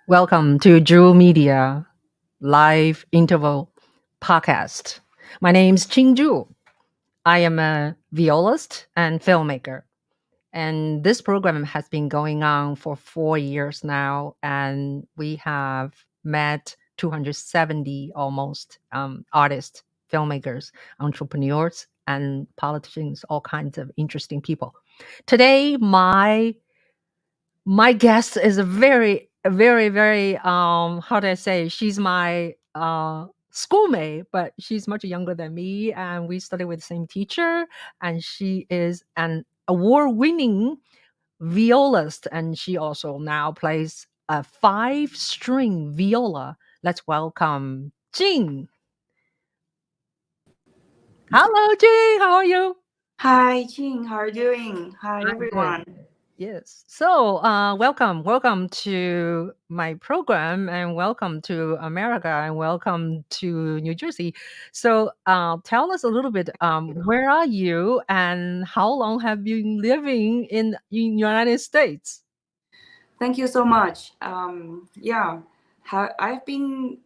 Welcome to Juhl Media live interval podcast. My name's Ching Juhl. I am a violist and filmmaker. And this program has been going on for 4 years now. And we have met 270 almost artists, filmmakers, entrepreneurs, and politicians, all kinds of interesting people. Today, my guest is a very how do I say, she's my schoolmate, but she's much younger than me, and we studied with the same teacher, and she is an award-winning violist, and she also now plays a 5-string viola. Let's welcome Jing. Hello, Jing, how are you? Hi, Jing. How are you doing? Hi, I'm good. everyone. Yes. So, welcome to my program, and welcome to America, and welcome to New Jersey. So, tell us a little bit. Where are you, and how long have you been living in United States? Thank you so much. I've been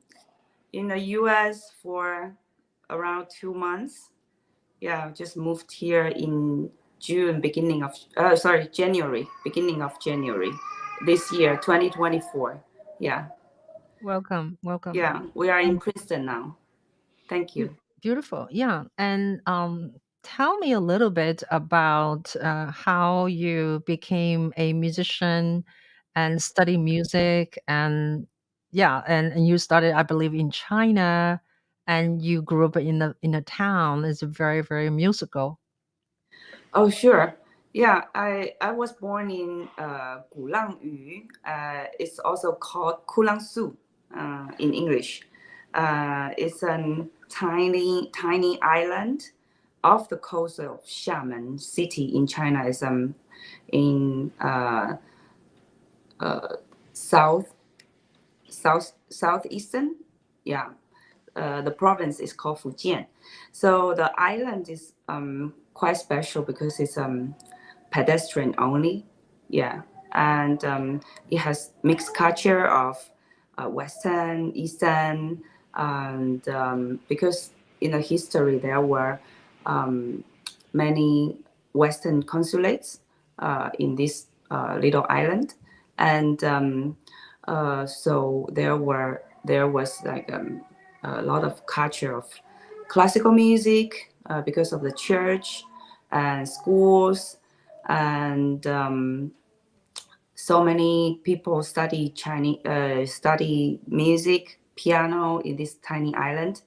in the U.S. for around 2 months. Yeah, just moved here in January, beginning of January this year, 2024. Yeah, Welcome. yeah, we are in Princeton now. Thank you. Beautiful. Yeah. And tell me a little bit about how you became a musician and study music. And yeah, and you started, I believe, in China, and you grew up in a town is very musical. Oh, sure. Yeah, I was born in Gulangyu. It's also called Kulangsu in English. It's a tiny island off the coast of Xiamen city in China. It's in south southeastern. Yeah, the province is called Fujian. So the island is quite special because it's pedestrian only. Yeah, and it has mixed culture of Western, Eastern, and because in the history there were many Western consulates in this little island, and so there was like a lot of culture of classical music because of the church and schools, and so many people study music, piano in this tiny island.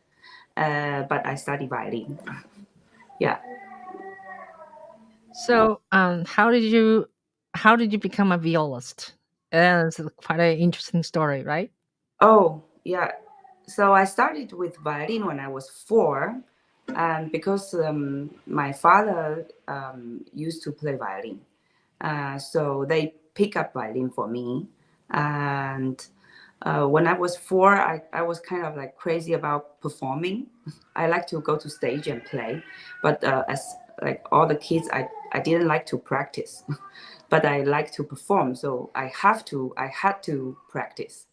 But I study violin. Yeah. So, how did you become a violist? It's quite an interesting story, right? Oh, yeah. So I started with violin when I was 4, because my father used to play violin. So they pick up violin for me. And when I was 4, I was kind of like crazy about performing. I like to go to stage and play, but as like all the kids, I didn't like to practice, but I like to perform. So I had to practice.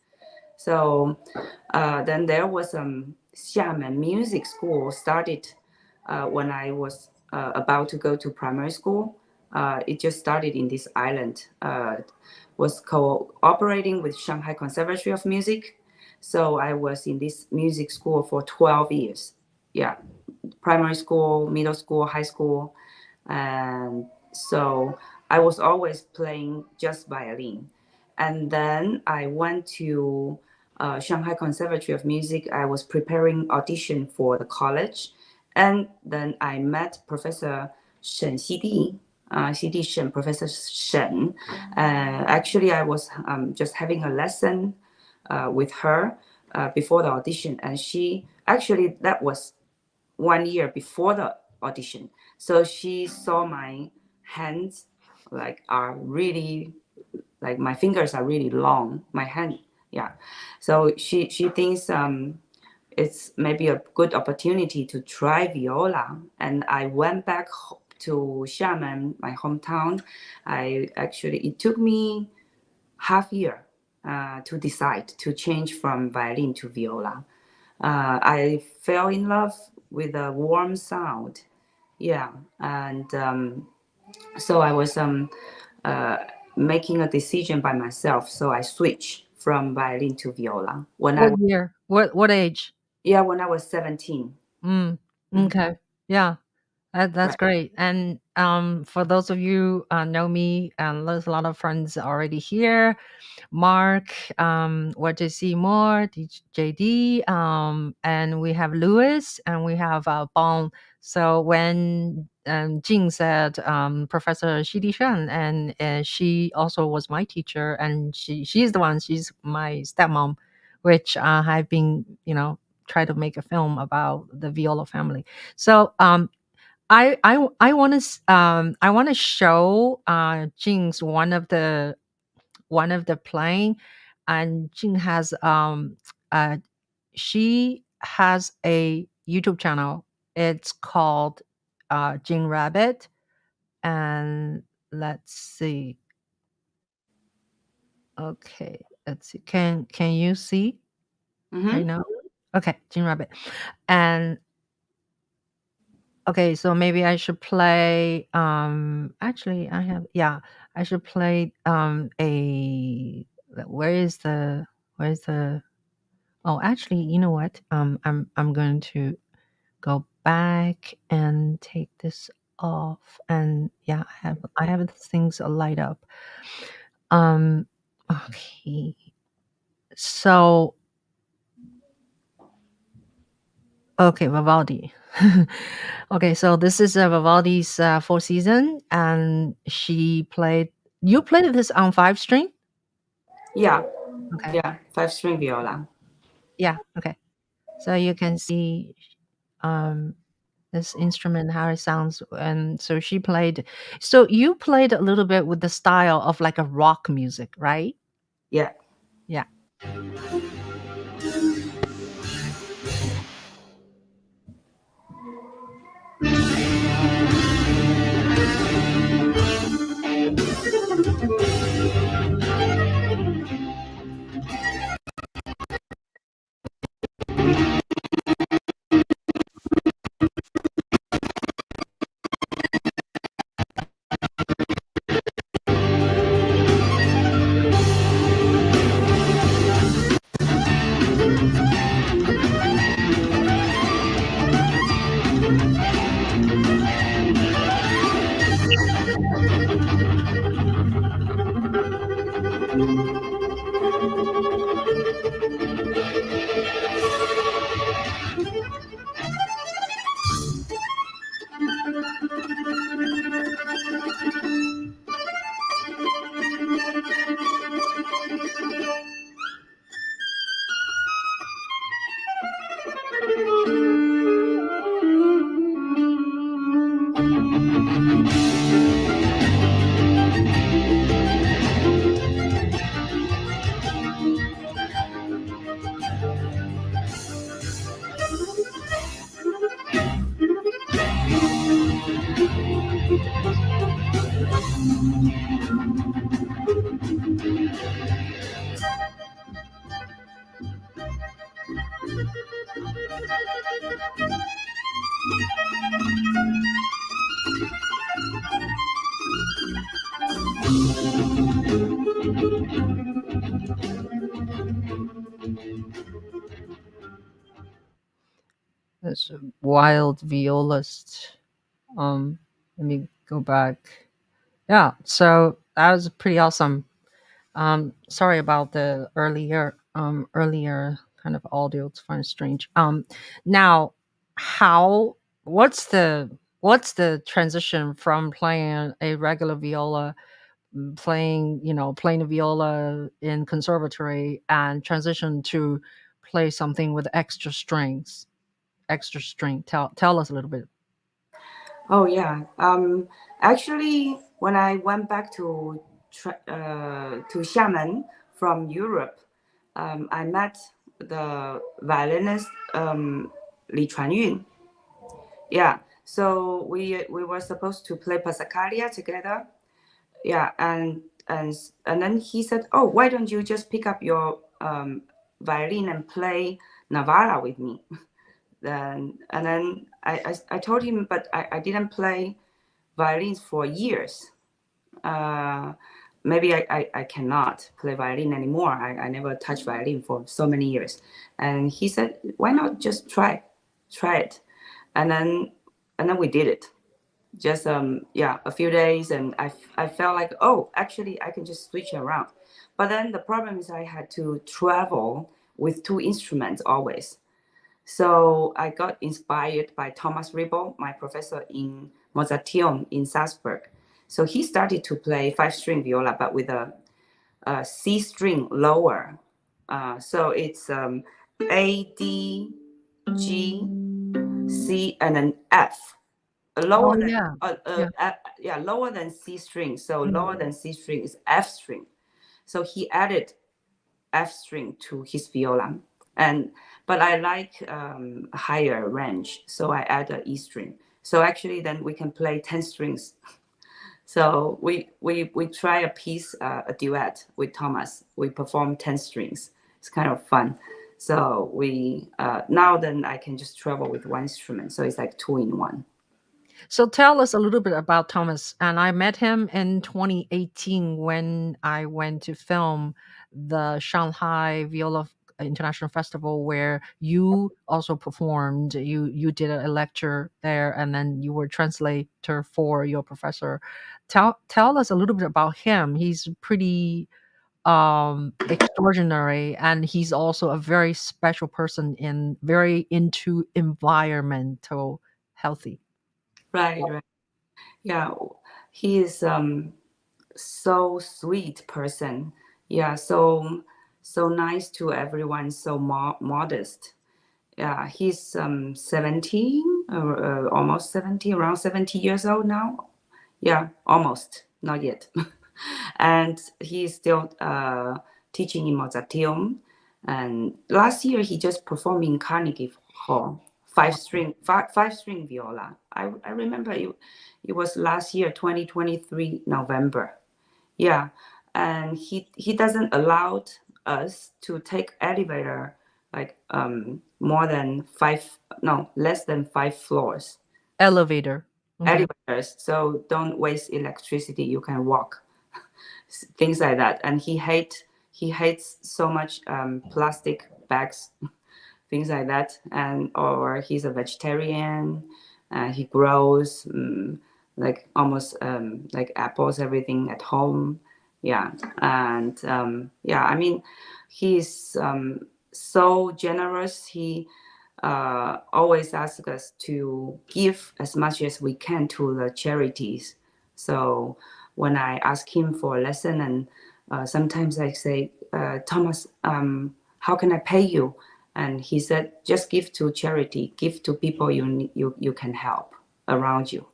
So then there was Xiamen Music School started when I was about to go to primary school. It just started in this island. Was cooperating with Shanghai Conservatory of Music. So I was in this music school for 12 years. Yeah, primary school, middle school, high school, and so I was always playing just violin. And then I went to Shanghai Conservatory of Music. I was preparing audition for the college, and then I met Professor Shen Xidi. Xidi Shen, Professor Shen. Actually, I was just having a lesson with her before the audition, and she actually that was 1 year before the audition. So she saw my hands like are really like my fingers are really long. My hand, yeah. So she thinks it's maybe a good opportunity to try viola. And I went back to Xiamen, my hometown. It took me half year to decide to change from violin to viola. I fell in love with a warm sound. Yeah, and so I was making a decision by myself. So I switched from violin to viola What year? What age? when I was 17. Okay. Yeah. That's Right. great. And for those of you know me, and there's a lot of friends already here. Mark, what to see more, JD, and we have Lewis, and we have Bong. So when Jing said Professor Xidi Shen, and she also was my teacher, and she's the one, she's my stepmom, which I've been, try to make a film about the viola family. So I want to show Jing's one of the playing, and Jing has she has a YouTube channel. It's called Jing Rabbit, and let's see. Okay, let's see. Can you see right now? Okay, Jing Rabbit, and okay, so maybe I should play actually I should play a where's the oh, actually, you know what? I'm going to go back and take this off, and yeah, I have things light up. Okay. So okay, Vivaldi. Okay, so this is Vivaldi's Four Season, and you played this on 5 string? Yeah. Okay. Yeah. 5-string viola. Yeah, okay. So you can see this instrument, how it sounds. And so so you played a little bit with the style of like a rock music, right? Yeah. Yeah. This wild violist. Let me go back. Yeah, so that was pretty awesome. Sorry about the earlier kind of audio. It's kind of strange. Now, how what's the transition from playing a regular viola, playing the viola in conservatory, and transition to play something with extra string? Tell us a little bit. Oh yeah. Actually, when I went back to Xiamen from Europe, I met the violinist Li Chuanyun. Yeah. So we were supposed to play Passacaglia together. Yeah, and and then he said, "Oh, why don't you just pick up your violin and play Navarra with me?" Then I told him, but I didn't play violins for years. Maybe I cannot play violin anymore. I never touched violin for so many years. And he said, "Why not just try it?" And then we did it. Just a few days, and I felt like, oh, actually I can just switch around. But then the problem is I had to travel with two instruments always. So I got inspired by Thomas Ribo, my professor in Mozarteum in Salzburg. So he started to play 5-string viola, but with a C string lower. So it's A, D, G, C, and an F. Oh Lower than yeah, yeah. lower than C string. So Mm. lower than C string is F string. So he added F string to his viola, but I like higher range, so I add an E string. So actually, then we can play 10 strings. So we try a piece, a duet with Thomas. We perform 10 strings. It's kind of fun. So we now then I can just travel with one instrument. So it's like 2 in 1. So tell us a little bit about Thomas. And I met him in 2018 when I went to film the Shanghai Viola International Festival, where you also performed. You did a lecture there, and then you were translator for your professor. Tell us a little bit about him. He's pretty extraordinary, and he's also a very special person, in very into environmental healthy. Right, right. Yeah, he is so sweet person. Yeah, so nice to everyone, so modest. Yeah, he's 70, almost 70, around 70 years old now. Yeah, almost, not yet. And he's still teaching in Mozarteum. And last year he just performed in Carnegie Hall, five string viola. I remember it was last year, 2023 November. Yeah, and he doesn't allow us to take elevator like more than five, no, less than 5 floors Elevator. Okay. elevators. So don't waste electricity. You can walk, things like that. And he hates so much plastic bags, things like that. And or he's a vegetarian. He grows like almost like apples, everything at home. Yeah, and yeah, I mean, he's so generous. He always asks us to give as much as we can to the charities. So when I ask him for a lesson, and sometimes I say, Thomas, how can I pay you? And he said, just give to charity, give to people you can help around you.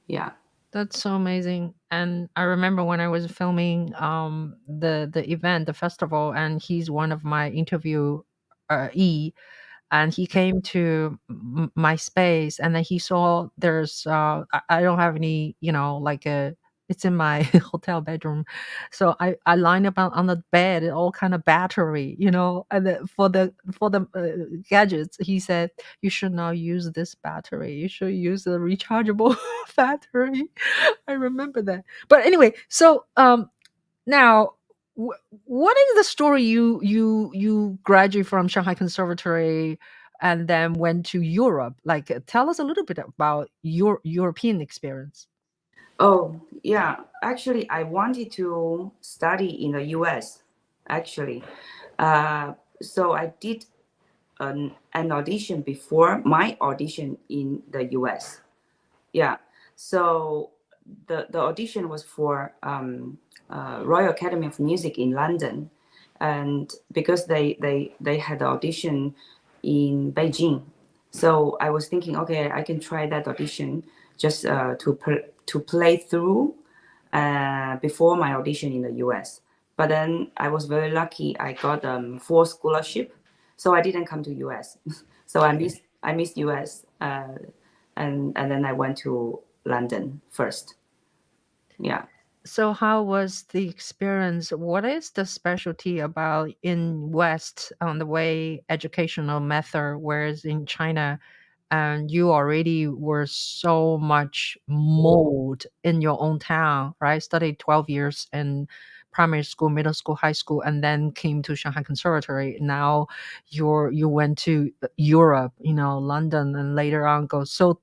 Yeah. That's so amazing. And I remember when I was filming the event, the festival, and he's one of my interview and he came to my space, and then he saw there's I don't have any, like a, it's in my hotel bedroom, so I line up on the bed all kind of battery, and for the gadgets. He said, you should not use this battery, you should use a rechargeable battery. I remember that. But anyway, so now, what is the story? You graduated from Shanghai Conservatory and then went to Europe. Like, tell us a little bit about your European experience. Oh, yeah. Actually, I wanted to study in the US, actually. So I did an audition before my audition in the US. Yeah. So the audition was for Royal Academy of Music in London, and because they had the audition in Beijing, so I was thinking, okay, I can try that audition just to play through before my audition in the US. But then I was very lucky. I got full scholarship, so I didn't come to US. So I missed US, and then I went to London first. Yeah. So how was the experience? What is the specialty about in West on the way educational method, whereas in China, and you already were so much mold in your own town, right? Studied 12 years in primary school, middle school, high school, and then came to Shanghai Conservatory. Now you went to Europe, London, and later on go. So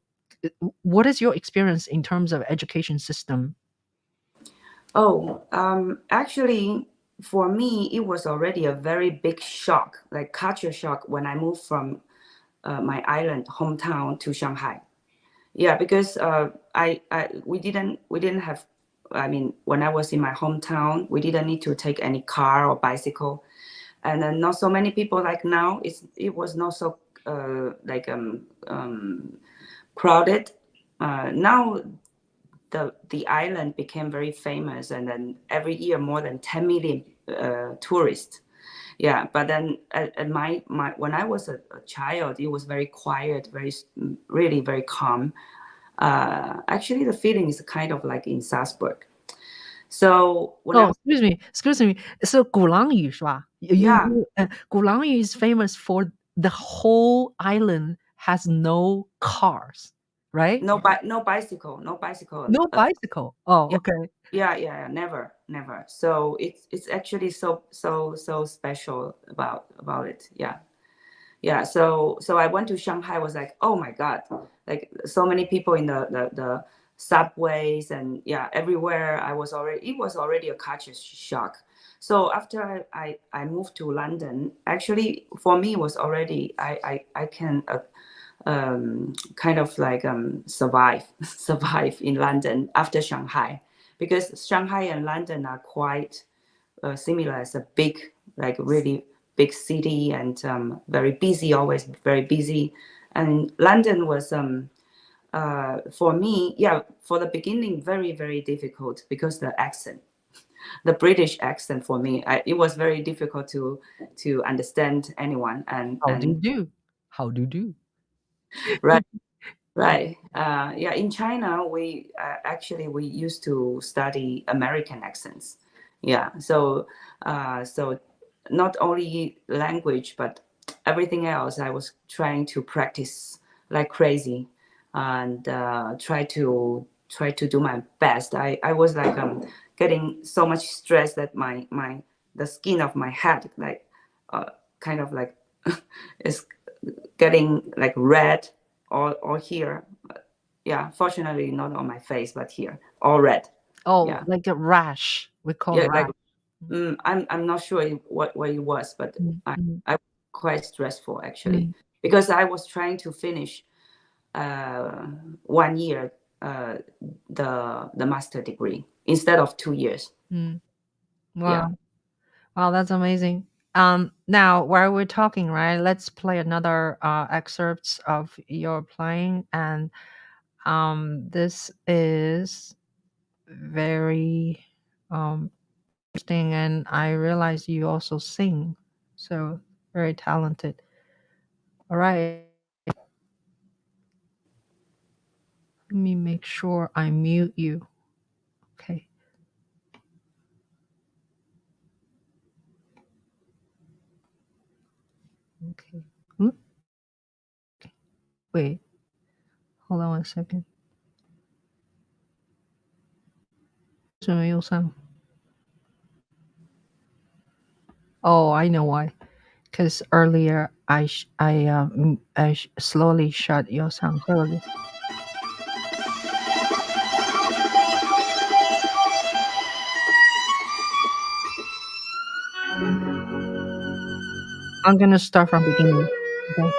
what is your experience in terms of education system? Oh, actually, for me, it was already a very big shock, like culture shock, when I moved from my island hometown to Shanghai. Yeah, because we didn't have. I mean, when I was in my hometown, we didn't need to take any car or bicycle, and then not so many people like now. It was not so like crowded. Now the island became very famous, and then every year more than 10 million tourists. Yeah, but then at my when I was a child, it was very quiet, very really very calm. Actually, the feeling is kind of like in Salzburg. So when I Oh, excuse me. So 鼓浪屿是吧? yeah, Gulanyu is famous for the whole island has no cars, right? no bicycle, no bicycle. No bicycle. Oh, Yeah, okay. yeah, never, never. So it's actually so special about it. Yeah. Yeah, so I went to Shanghai, was like, oh my god, like so many people in the subways, and yeah, everywhere. It was already a culture shock. So after I moved to London, actually for me it was already I can kind of like survive survive in London after Shanghai, because Shanghai and London are quite similar as a big, like really big city, and very busy, always very busy. And London was for me, yeah, for the beginning, very very difficult, because the accent, the British accent, for me, it was very difficult to understand anyone. How do you And do? How do you do? right. Right. Yeah. In China, we used to study American accents. Yeah. So not only language, but everything else. I was trying to practice like crazy, and try to do my best. I was like getting so much stress that the skin of my head, like kind of like is getting like red, or here. Yeah, fortunately not on my face, but here, all red. Oh, Yeah, like a rash. We call yeah, like rash. I'm not sure what it was, but Mm, I mm, I quite stressful actually, mm, because I was trying to finish uh 1 year uh the master degree instead of 2 years. mm. Yeah. Wow. Wow, that's amazing. Now while we're talking, right, let's play another excerpts of your playing, and this is very um interesting, and I realize you also sing, so very talented. All right, let me make sure I mute you. Okay, okay. Hmm? Wait, hold on one second. 为什么又上? Oh, I know why. Because earlier I slowly shut your sound early. I'm gonna start from beginning. Okay.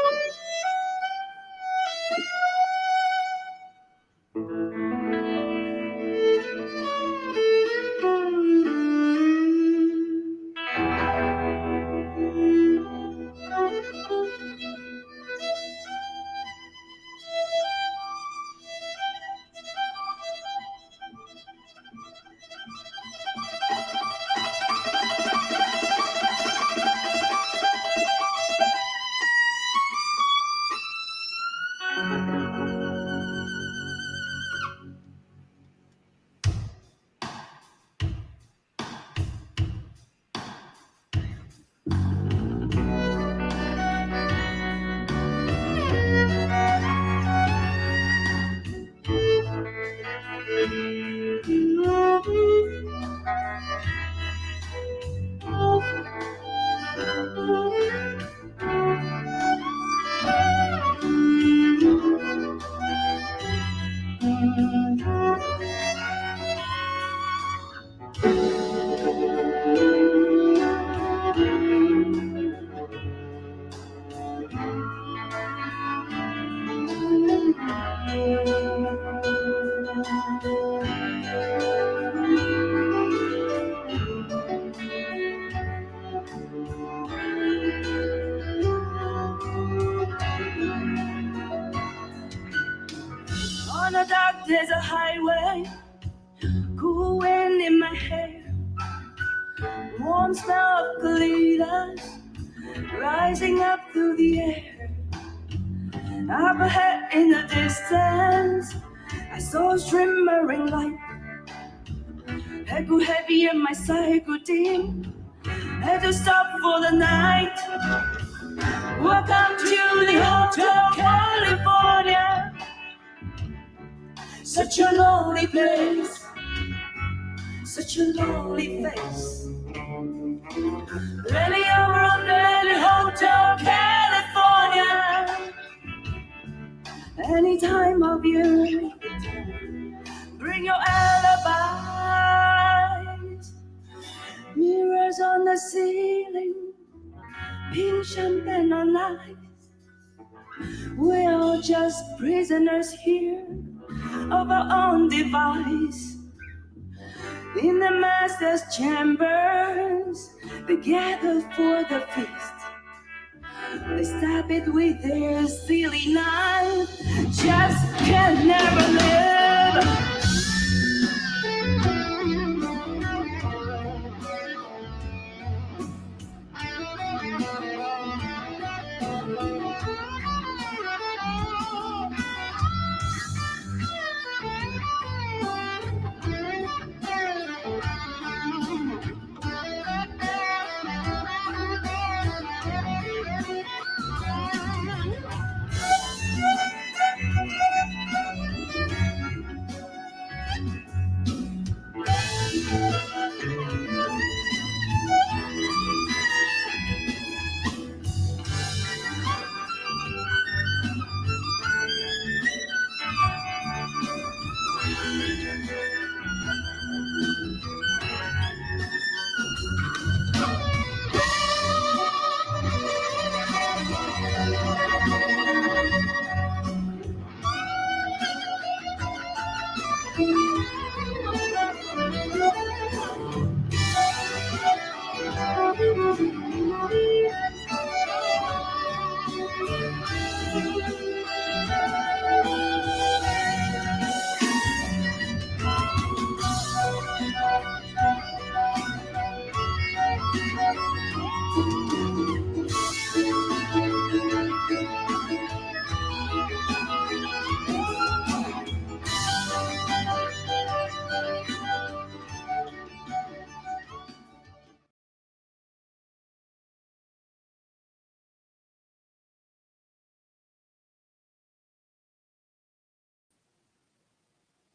the dark there's a highway, cool wind in my hair, warm smell of glitters rising up through the air. Up ahead in the distance, I saw a shimmering light. Head grew heavy and my sight grew dim. Had to stop for the night. Welcome to the Hotel California. Such a lonely place, such a lonely face. Plenty of room at the Hotel California. Any time of year, bring your alibis. Mirrors on the ceiling, pink champagne on ice. We're all just prisoners here of our own device. In the master's chambers, they gather for the feast. They stab it with their silly knife, just can never live.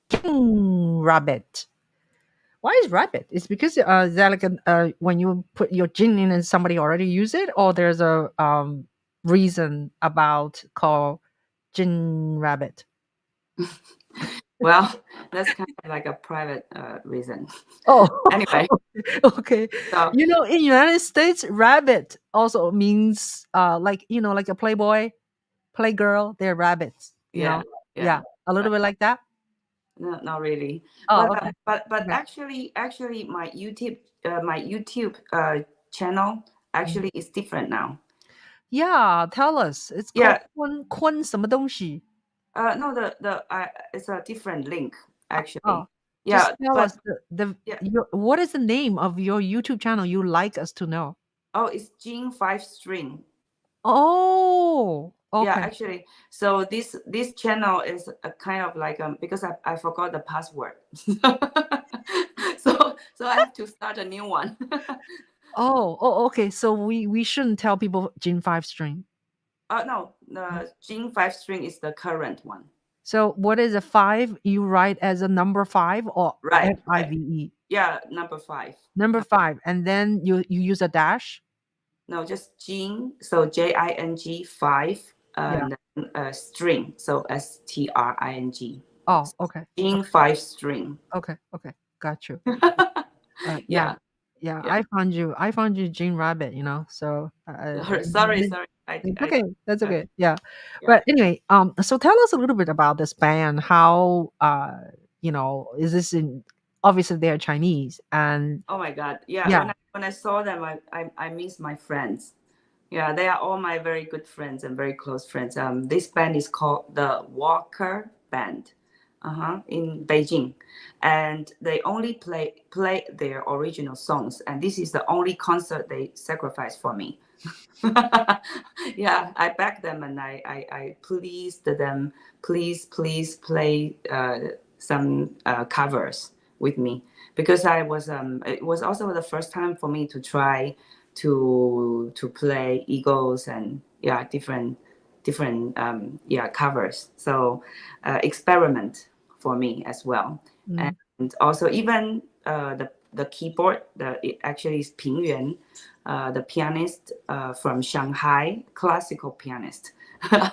Jing rabbit. Why is rabbit? It's because is that like when you put your gin in and somebody already use it, or there's a reason about called gin rabbit? Well, that's kind of like a private reason. Oh, Anyway, okay. so You know, in United States, rabbit also means like like a playboy, playgirl. They're rabbits. yeah, Yeah, a little bit like that. no, not really. Oh, But okay. but Okay. actually, my YouTube channel actually is different now. Yeah, tell us. It's called Yeah, 坤什么东西? no, it's a different link Oh, actually. just Yeah, tell but us the yeah. what is the name of your YouTube channel you like us to know? Oh, it's Jing 5-string. Oh, Yeah, okay. actually, so this channel is a kind of like because I forgot the password, so I have to start a new one. Oh, okay. So we shouldn't tell people Jin 5-string. No, the Jing 5-string is the current one. So what is a 5? You write as a number 5 or Right. FIVE? Yeah, number 5. Number 5, and then you use a dash? No, just Jing, so JING 5, Yeah. and then string, so STRING. Oh, okay. Jing 5-string. Okay. Got you. Yeah. Yeah, Yeah, yeah. I found you Jane Rabbit, so Sorry. it's okay. That's I okay. Yeah. yeah. But anyway, so tell us a little bit about this band. How is this in obviously they're Chinese and Oh my God. Yeah. yeah. When I saw them, I miss my friends. Yeah, they are all my very good friends and very close friends. This band is called the Walker Band. in Beijing, and they only play their original songs, and this is the only concert they sacrificed for me. Yeah, I begged them and I pleased them, please play some covers with me, because it was also the first time for me to try to play Eagles and different covers. So experiment for me as well. Mm. And also even the keyboard, it actually is Ping Yuan, the pianist from Shanghai, classical pianist,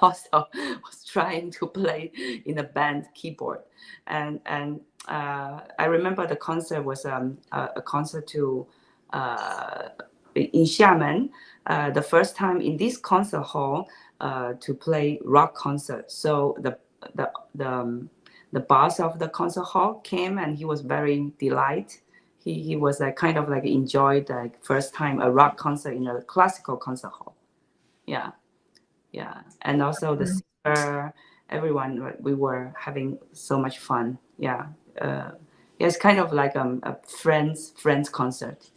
also was trying to play in a band keyboard. And I remember the concert was a concert in Xiamen, the first time in this concert hall to play rock concert. So the boss of the concert hall came and he was very delighted. He was like kind of like enjoyed like first time a rock concert in a classical concert hall. Yeah, yeah, and also the singer, everyone, we were having so much fun. Yeah, yeah, it's kind of like a friends concert.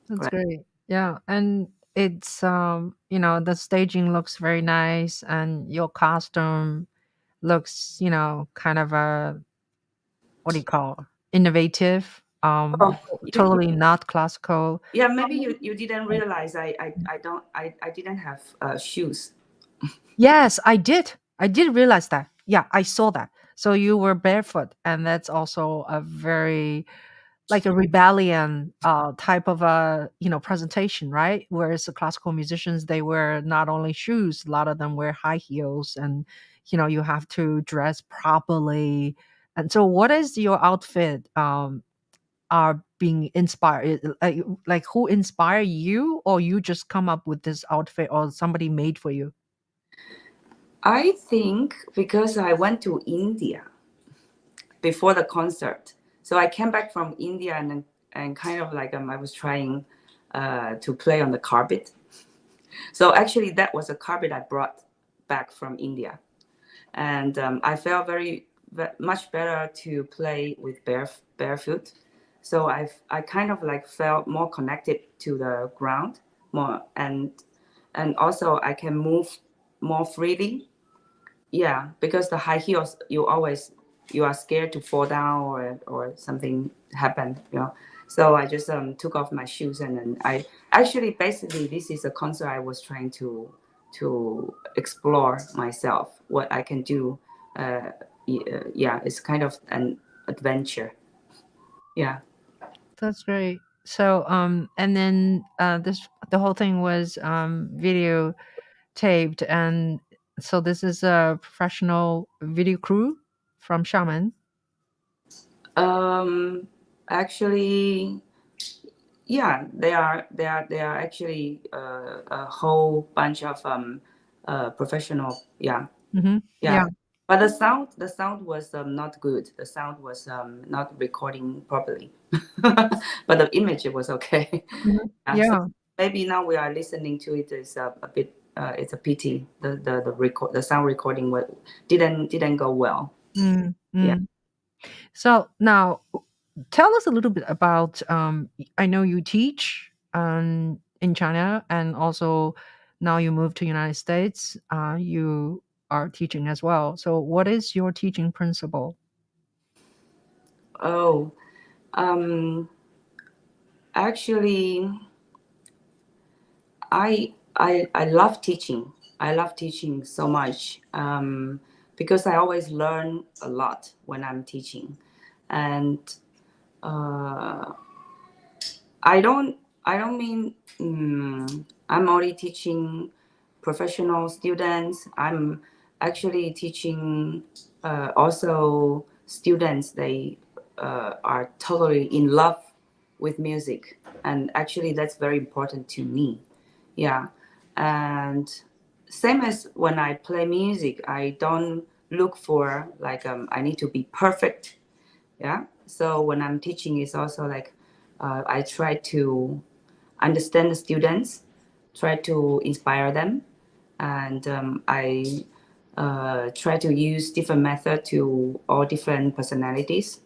That's Right. great. Yeah, and it's the staging looks very nice, and your costume looks kind of what do you call innovative. Oh, Totally not classical. yeah, maybe you didn't realize I didn't have shoes. Yes, I did. I did realize that. Yeah, I saw that. So you were barefoot, and that's also a very like a rebellion type of a presentation, right? Whereas the classical musicians, they wear not only shoes, a lot of them wear high heels, and you have to dress properly. And so, what is your outfit? Are being inspired like who inspired you, or you just come up with this outfit, or somebody made for you? I think because I went to India before the concert, so I came back from India and kind of like I was trying to play on the carpet. So actually, that was a carpet I brought back from India, and I felt much better to play with barefoot. So I kind of like felt more connected to the ground more, and also I can move more freely. Yeah, because the high heels, you are scared to fall down or something happen. So I just took off my shoes, and then I actually basically this is a concert I was trying to explore myself what I can do. Yeah, it's kind of an adventure. Yeah. That's great. So and then the whole thing was video taped, and so this is a professional video crew from Shaman. Um, Actually, yeah, they are actually a whole bunch of professional. Yeah, Hmm. yeah. Yeah. But the sound was not good. The sound was not recording properly. But the image was okay. Mhm. Yeah, so Yeah. maybe now we are listening to it is a bit. It's a pity the sound recording didn't go well. Mm, Yeah. mm. So now tell us a little bit about I know you teach in China, and also now you moved to United States, you are teaching as well. So what is your teaching principle? Oh, um, actually, I love teaching. I love teaching so much because I always learn a lot when I'm teaching, and uh, I don't mean I'm only teaching professional students. I'm actually teaching also students. They are totally in love with music, and actually that's very important to me. Yeah, and same as when I play music, I don't look for like I need to be perfect. Yeah, so when I'm teaching, it's also like I try to understand the students, try to inspire them, and I try to use different method to all different personalities.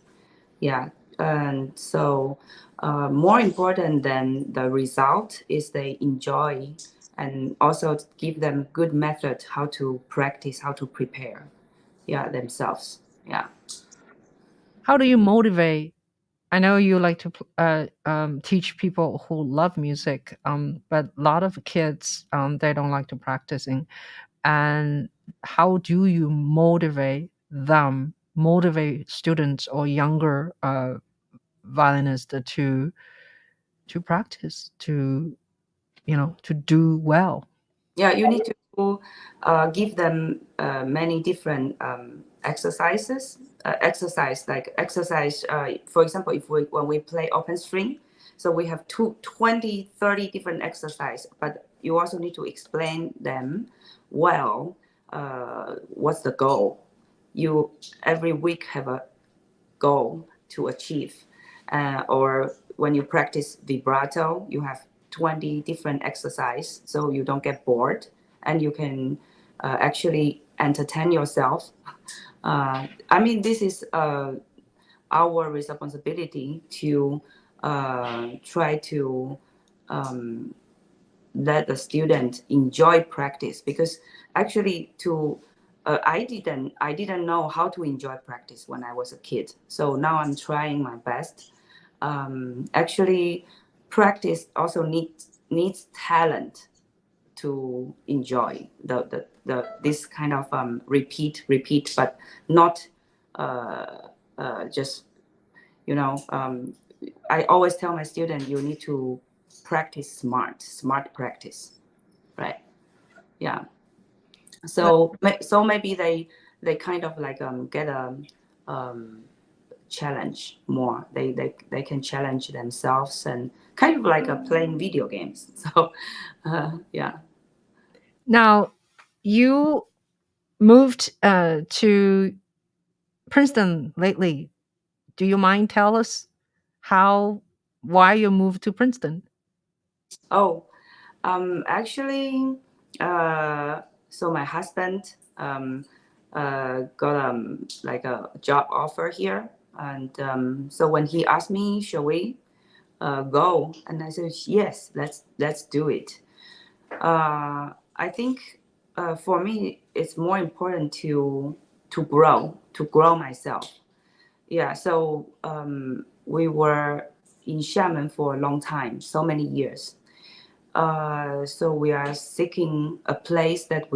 Yeah, and so more important than the result is they enjoy, and also give them good method how to practice, how to prepare, yeah, themselves. Yeah. How do you motivate? I know you like to teach people who love music, but a lot of kids they don't like to practicing. And how do you motivate them, motivate students or younger violinists to practice, to to do well? Yeah, you need to give them many different exercises. Exercise like exercise. For example, if we when we play open string, so we have 20, 30 different exercise. But you also need to explain them well. What's the goal? You every week have a goal to achieve. Or when you practice vibrato, you have 20 different exercise so you don't get bored and you can actually entertain yourself. I mean, this is our responsibility to try to um, let the student enjoy practice, because actually to I didn't know how to enjoy practice when I was a kid, so now I'm trying my best. Actually, practice also needs talent to enjoy the this kind of repeat, but not just you know I always tell my student, you need to practice smart practice, right? Yeah. But So maybe they kind of like get a challenge more. They can challenge themselves and kind of like playing video games. So yeah. now you moved to Princeton lately. Do you mind tell us how why you moved to Princeton? Oh, actually, so my husband got like a job offer here, and so when he asked me, shall we go? And I said, yes, let's do it. I think for me, it's more important to grow myself. Yeah. So we were in Xiamen for a long time, so many years. So we are seeking a place that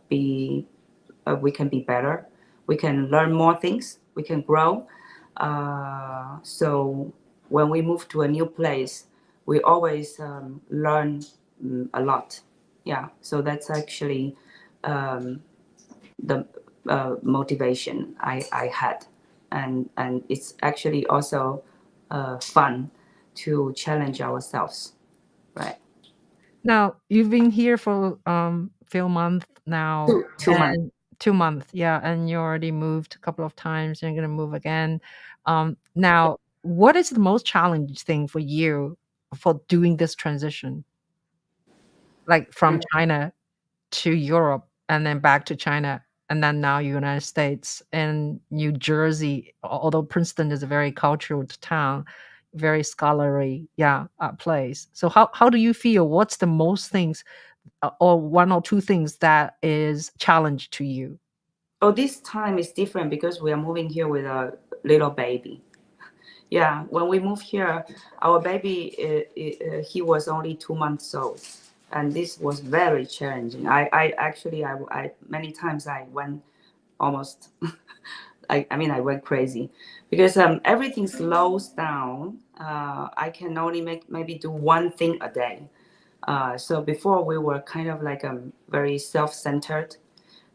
be we can be better. We can learn more things. We can grow. So when we move to a new place, we always learn a lot. Yeah. So that's actually um, the motivation I had, and it's actually also fun to challenge ourselves, right? Now you've been here for few months now, 2 months. and 2 months, yeah, and you already moved a couple of times. And you're gonna move again. Now, what is the most challenging thing for you for doing this transition, like from China to Europe and then back to China and then now United States and New Jersey, although Princeton is a very cultural town, very scholarly, yeah, place. So how do you feel? What's the most things or one or two things that is challenge to you? Oh, this time is different because we are moving here with a little baby. Yeah, when we moved here, our baby he was only 2 months old, and this was very challenging. I actually I many times I went almost I mean I went crazy because everything slows down. I can only make maybe do one thing a day. So before we were kind of like very self-centered,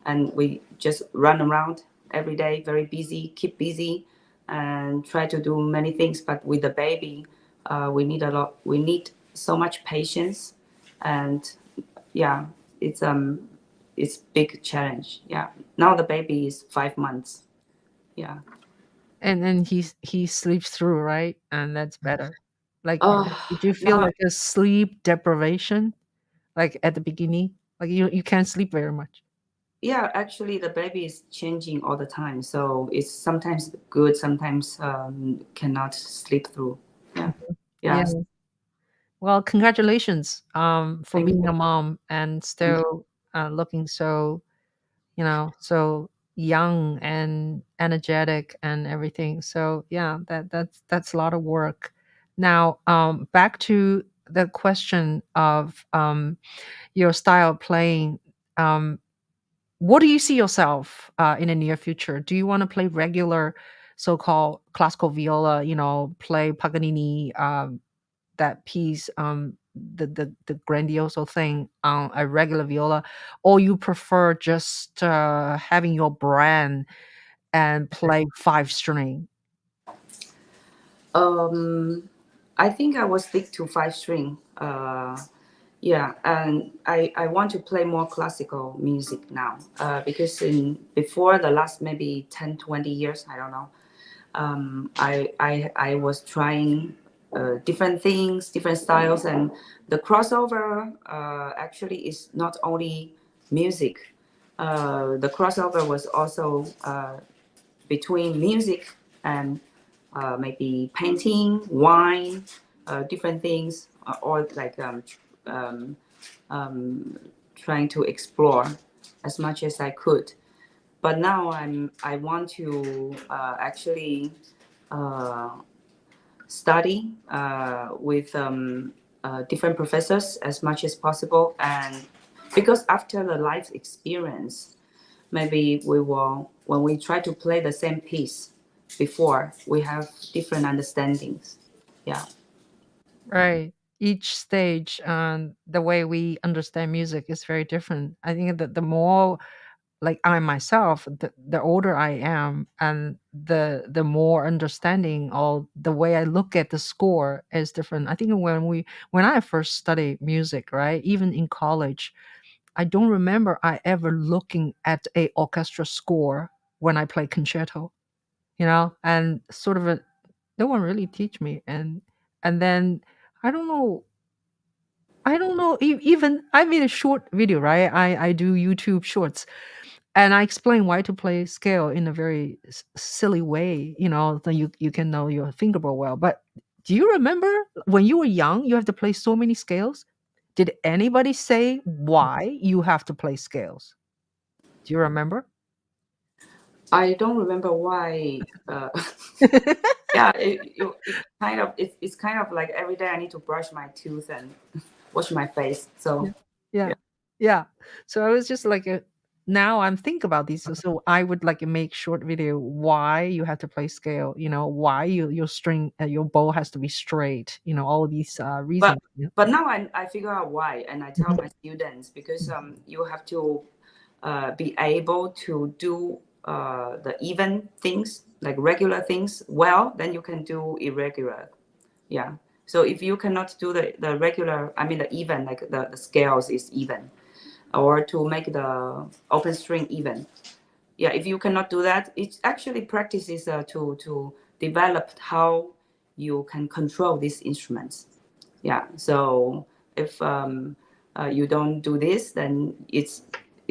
and we just run around every day, very busy, keep busy, and try to do many things. But with the baby, we need a lot. We need so much patience, and yeah, it's big challenge. Yeah, now the baby is 5 months. Yeah. And then he sleeps through, right? And that's better. Like, Oh, did you feel now like a sleep deprivation, like at the beginning? Like you can't sleep very much. Yeah, actually, the baby is changing all the time, so it's sometimes good, sometimes cannot sleep through. Yeah, Yeah. yeah. Well, congratulations for Thank being you. a mom and Thank you. still looking so, so young and energetic and everything. So yeah, that's a lot of work. Now, back to the question of your style of playing. Um, what do you see yourself in the near future? Do you want to play regular, so-called classical viola? Play Paganini, that piece, the grandioso thing on a regular viola, or you prefer just having your brand and play five string? Um, I think I will stick to five string. Yeah, and I want to play more classical music now because in before the last maybe 10, 20 years, I don't know, I was trying different things, different styles, and the crossover actually is not only music. The crossover was also between music and maybe painting, wine, different things, or like um, um, trying to explore as much as I could. But now I want to actually uh, study with different professors as much as possible, and because after the life experience, maybe we will, when we try to play the same piece before, we have different understandings. Yeah, Right. Each stage and the way we understand music is very different. I think that the more, like, I myself, the older I am, and the more understanding, or the way I look at the score is different. I think when I first studied music, right, even in college, I don't remember I ever looking at a orchestra score when I play concerto, and sort of no one really teach me. And then I don't know, even I made a short video, right? I do YouTube shorts, and I explain why to play scale in a very silly way, then you can know your fingerboard well. But do you remember when you were young, you have to play so many scales? Did anybody say why you have to play scales? Do you remember? I don't remember why. Yeah, it's kind of like every day I need to brush my tooth and wash my face. So Yeah. Yeah. Yeah. So I was just like, now I'm thinking about these. So I would like make short video why you have to play scale, why your string, your bow has to be straight, all of these but reasons. Yeah. now I figure out why, and I tell my students, because you have to be able to do the even things, like regular things well, then you can do irregular. Yeah, so if you cannot do the regular, I mean the even, like the scales is even, or to make the open string even, yeah, if you cannot do that, it actually practices to develop how you can control these instruments. Yeah, so if you don't do this, then it's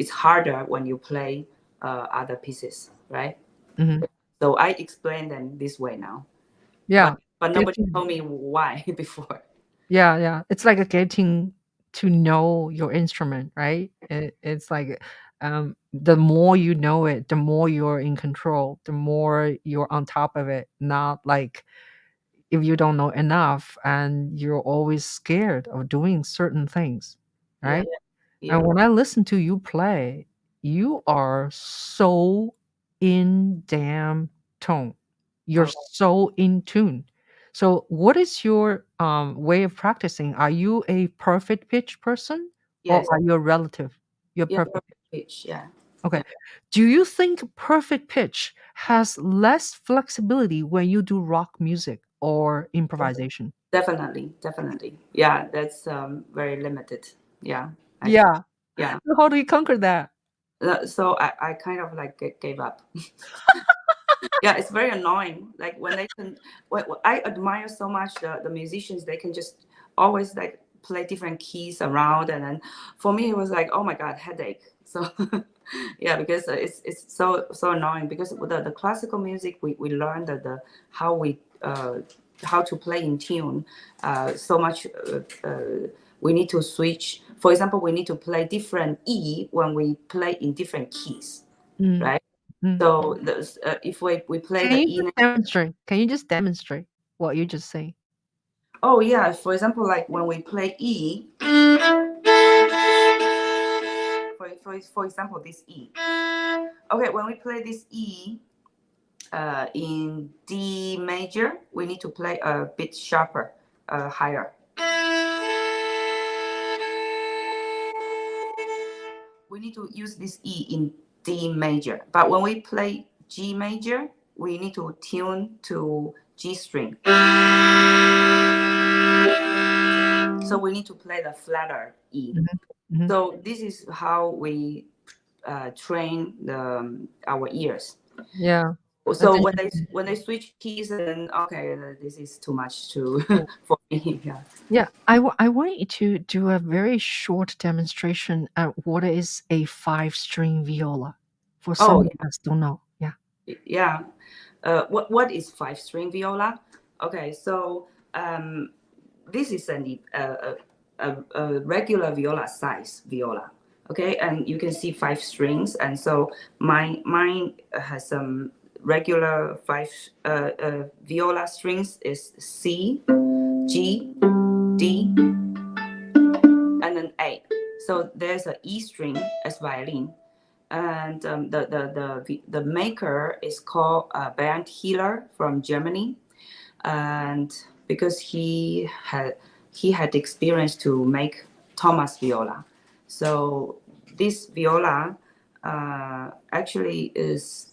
harder when you play other pieces, right? Mhm. So I explain them this way now, but Yeah. nobody Getting, told me why before. yeah, yeah. It's like a getting to know your instrument, right? It's like the more you know it, the more you're in control, the more you're on top of it. Not like if you don't know enough and you're always scared of doing certain things, Yeah, right? And yeah, when I listen to you play, you are so in damn tone. You're oh, so in tune. So what is your way of practicing? Are you a perfect pitch person, or yes, are you a relative? You're yeah, perfect. perfect pitch, yeah, Okay. yeah. Do you think perfect pitch has less flexibility when you do rock music or improvisation? Definitely, definitely. Yeah, that's very limited. Yeah, actually. Yeah. Yeah. So how do you conquer that? So I kind of like gave up. Yeah, it's very annoying. Like when they can, I admire so much the musicians. They can just always like play different keys around, and then for me it was like, oh my god, headache. So yeah, because it's so annoying, because the classical music we learned the how we how to play in tune, so much we need to switch. For example, we need to play different E when we play in different keys, right? So if we play Can the you E. just demonstrate? Can you just demonstrate what you just say? Oh yeah, for example, like when we play E, for example, this E. Okay, when we play this E in D major, we need to play a bit sharper, higher. We need to use this E in D major. But when we play G major, we need to tune to G string. So we need to play the flatter E. So this is how we train our ears. Yeah. So when they switch keys, and okay, this is too much for me. Yeah. Yeah, I want you to do a very short demonstration at what is a 5-string viola for some Oh of us don't know. Yeah. yeah. What is 5-string viola? Okay, so this is a regular viola size viola. Okay, and you can see 5 strings, and so mine has some regular 5 viola strings is C, G, D, and then A. So there's an E string as violin, and the maker is called Bernd Hiller from Germany, and because he had experience to make Thomas viola, so this viola actually is,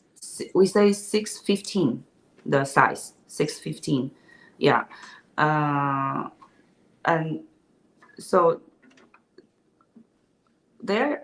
we say 615, the size 615, yeah, and so there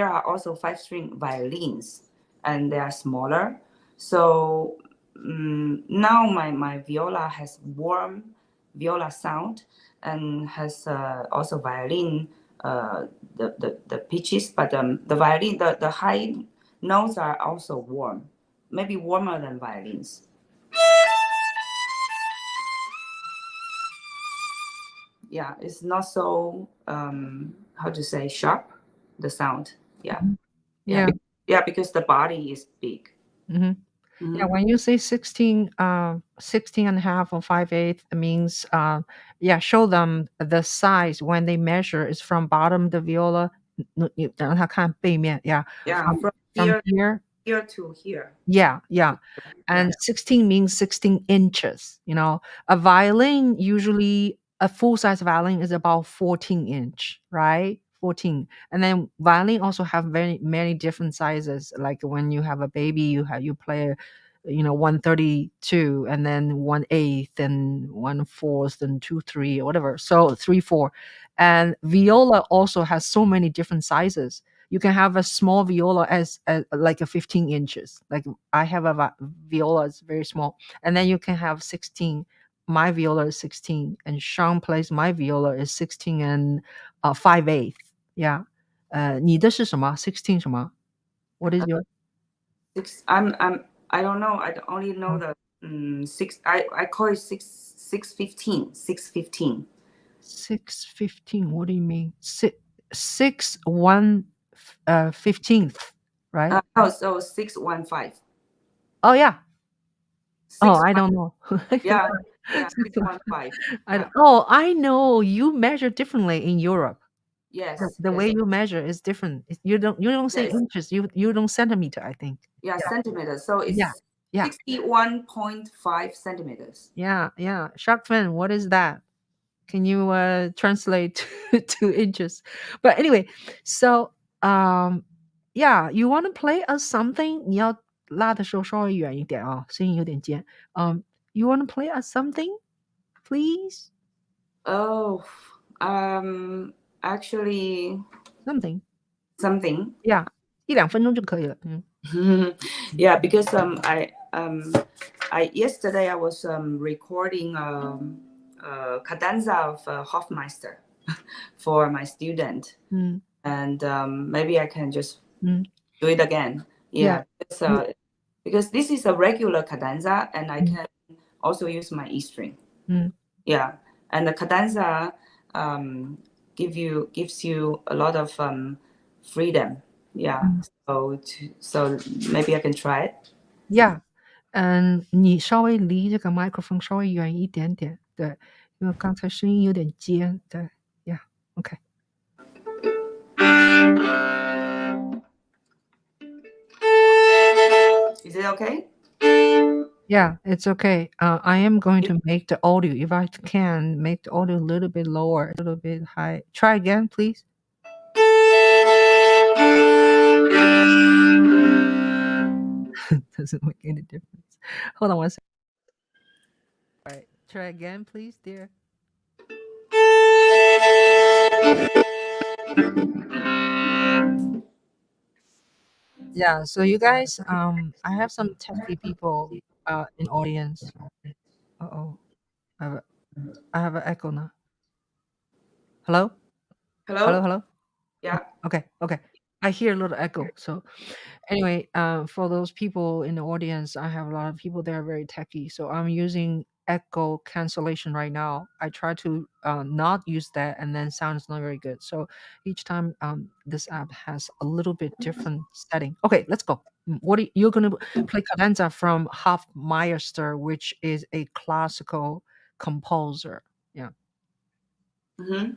are also 5-string violins, and they are smaller. So now my viola has warm viola sound, and has also violin the pitches, but the violin the high notes are also warm, maybe warmer than violins. Yeah, it's not so how to say, sharp, the sound. Yeah. Yeah. Yeah, because the body is big. Yeah, when you say 16, 16 and a half or 5/8, it means, yeah, show them the size when they measure is from bottom the viola, 让他看背面, yeah, Yeah, from here here to here. Yeah, yeah. And 16 means 16 inches. You know, a violin, usually a full size violin is about 14 inch, right? 14. And then violin also have very many different sizes. Like when you have a baby, you play, 132, and then 1/8, and 1/4, and 2/3, or whatever. So 3/4. And viola also has so many different sizes. You can have a small viola as like a 15 inches. Like I have a viola, it's very small. And then you can have 16. My viola is 16, and Sean plays my viola is 16 and 5/8. Yeah. 你的是什么？ 16 什么？ What is your I don't know. I only know the 6. I call it 615. 615. 6/15? What do you mean? 6 1 15th, right? So 615. Oh yeah. Oh, I 6 don't know. Yeah, 615. I know you measure differently in Europe. Yes. The way you measure is different. You don't say Yes. inches. You don't centimeter, I think. Yeah, centimeters. So it's Yeah. Yeah. 61.5 centimeters. Yeah. Shark fin, what is that? Can you translate to inches? But anyway, so yeah, you want to play us something? 你要拉的时候稍微远一点啊，声音有点尖。You want to play us something, please? Oh, actually Something. Yeah, 1-2分钟就可以了。yeah, because I yesterday I was recording cadenza of Hofmeister. for my student, and maybe I can just do it again. Yeah. Because this is a regular cadenza, and I can also use my E string. Yeah, and the cadenza gives you a lot of freedom. Yeah, so maybe I can try it. Yeah. 你稍微离这个麦克风稍微远一点点，对，因为刚才声音有点尖，对，Yeah，OK。Is it okay? Yeah, it's okay. I am going to make the audio, if I can, make the audio a little bit lower, a little bit high. Try again, please. Doesn't make any difference. Hold on one second. All right, try again, please, dear. Yeah, so you guys, I have some techie people in audience. Uh-oh. I have a, I have an echo now. Hello? Hello? Hello? Yeah. Okay. I hear a little echo. So anyway, for those people in the audience, I have a lot of people that are very techy. So I'm using echo cancellation right now. I try to not use that, and then sound is not very good. So each time this app has a little bit different setting. Okay, let's go. You're gonna play cadenza from Hofmeister, which is a classical composer. Yeah. Mm-hmm.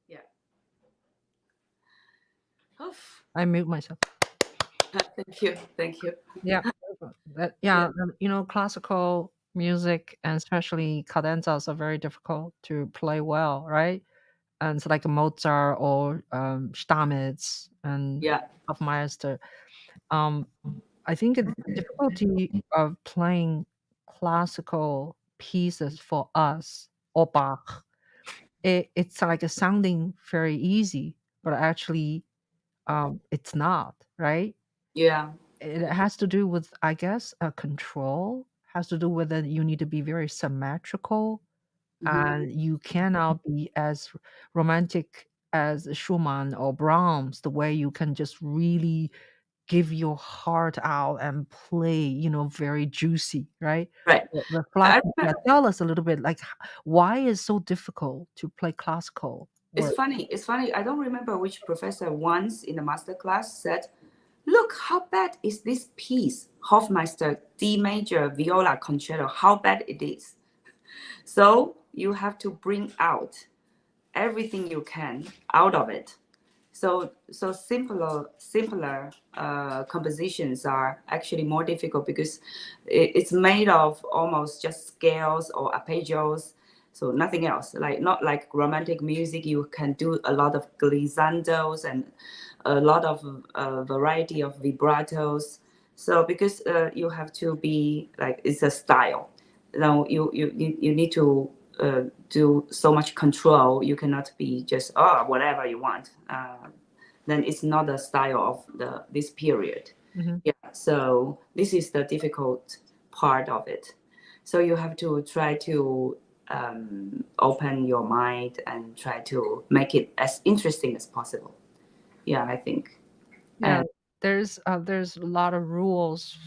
Yeah. I mute myself. Thank you. Yeah. Classical music and especially cadenzas are very difficult to play well, right? And it's like Mozart or Stamitz and Yeah. Hofmeister. Um, I think the difficulty of playing classical pieces for us or Bach, it's like a sounding very easy, but actually it's not, right? Yeah. It has to do with, I guess, control, has to do with that you need to be very symmetrical, and you cannot be as romantic as Schumann or Brahms, the way you can just really give your heart out and play, very juicy, right? Right. Reflect, I yeah, remember, tell us a little bit, like, why is so difficult to play classical it's work? funny. It's funny. I don't remember which professor once in the master class said, "Look, how bad is this piece, Hofmeister D major viola concerto? How bad it is." So you have to bring out everything you can out of it. So simpler compositions are actually more difficult because it's made of almost just scales or arpeggios, so nothing else. Like not like romantic music, you can do a lot of glissandos and a lot of variety of vibratos. So because you have to be like, it's a style. Now you need to do so much control. You cannot be just, oh, whatever you want. Then it's not the style of this period. Hmm. Yeah. So this is the difficult part of it. So you have to try to open your mind and try to make it as interesting as possible. Yeah, I think. Yeah, And there's a lot of rules,